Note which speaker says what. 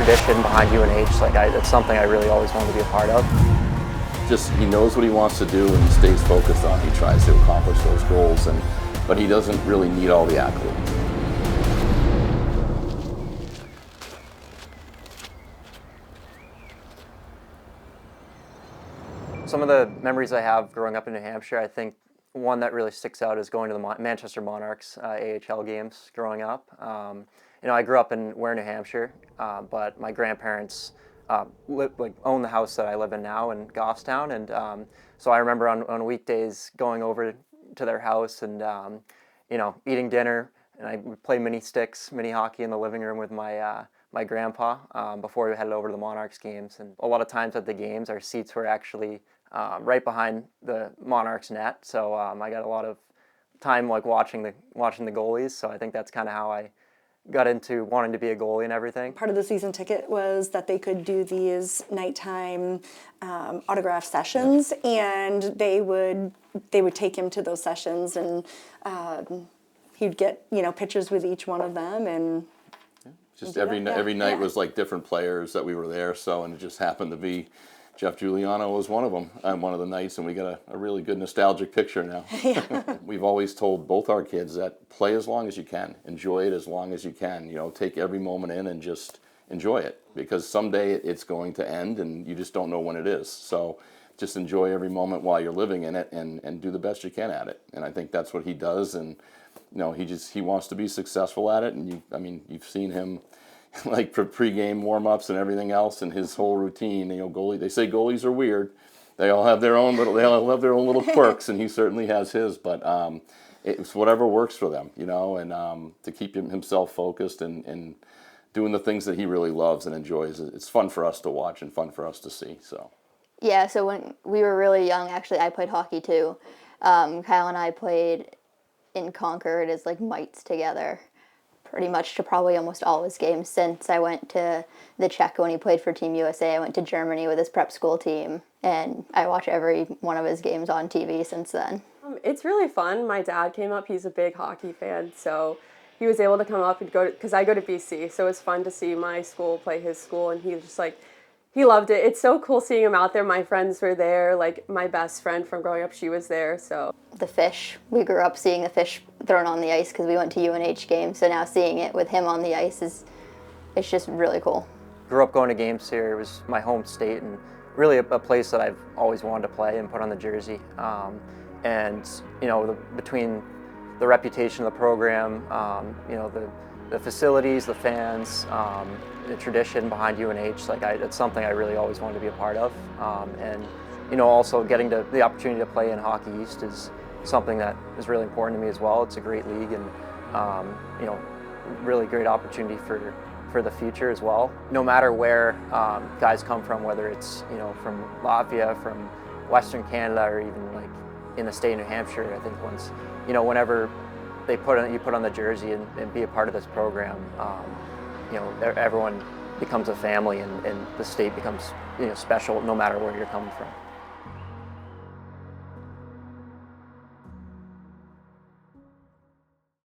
Speaker 1: tradition behind UNH, it's something I really always wanted to be a part of.
Speaker 2: Just he knows what he wants to do and he stays focused on it. He tries to accomplish those goals, but he doesn't really need all the accolades.
Speaker 1: Some of the memories I have growing up in New Hampshire, I think one that really sticks out is going to the Manchester Monarchs AHL games growing up. I grew up in Ware, New Hampshire, but my grandparents own the house that I live in now in Goffstown, and so I remember on weekdays going over to their house and eating dinner, and I would play mini hockey in the living room with my grandpa before we headed over to the Monarchs games. And a lot of times at the games, our seats were actually right behind the Monarchs net, so I got a lot of time watching the goalies. So I think that's kind of how I got into wanting to be a goalie and everything.
Speaker 3: Part of the season ticket was that they could do these nighttime autograph sessions, and they would take him to those sessions, and he'd get pictures with each one of them, and
Speaker 2: just every night was like different players that we were there. So, and it just happened to be Jeff Giuliano was one of them on one of the nights, and we got a really good nostalgic picture now. We've always told both our kids that play as long as you can, enjoy it as long as you can. Take every moment in and just enjoy it, because someday it's going to end, and you just don't know when it is. So, just enjoy every moment while you're living in it, and do the best you can at it. And I think that's what he does, and he wants to be successful at it. And you've seen him like for pregame warm-ups and everything else, and his whole routine. They say goalies are weird. They all have their own little quirks, and he certainly has his. But it's whatever works for them, and to keep himself focused and doing the things that he really loves and enjoys. It's fun for us to watch and fun for us to see. So.
Speaker 4: Yeah. So when we were really young, actually, I played hockey too. Kyle and I played in Concord as mites together, pretty much to probably almost all his games since I went to the Czech when he played for Team USA. I went to Germany with his prep school team, and I watch every one of his games on TV since then.
Speaker 5: It's really fun. My dad came up. He's a big hockey fan, so he was able to come up and because I go to BC, so it's fun to see my school play his school, and he was just he loved it. It's so cool seeing him out there. My friends were there. My best friend from growing up, she was there. So
Speaker 4: the fish, we grew up seeing the fish thrown on the ice because we went to UNH games. So now seeing it with him on the ice it's just really cool.
Speaker 1: Grew up going to games here. It was my home state, and really a place that I've always wanted to play and put on the jersey. Between the reputation of the program, the facilities, the fans, the tradition behind UNH, it's something I really always wanted to be a part of. Also getting the opportunity to play in Hockey East is something that is really important to me as well. It's a great league, and really great opportunity for the future as well. No matter where guys come from, whether it's from Latvia, from Western Canada, or even in the state of New Hampshire, I think whenever you put on the jersey and be a part of this program, everyone becomes a family, and the state becomes special no matter where you're coming from.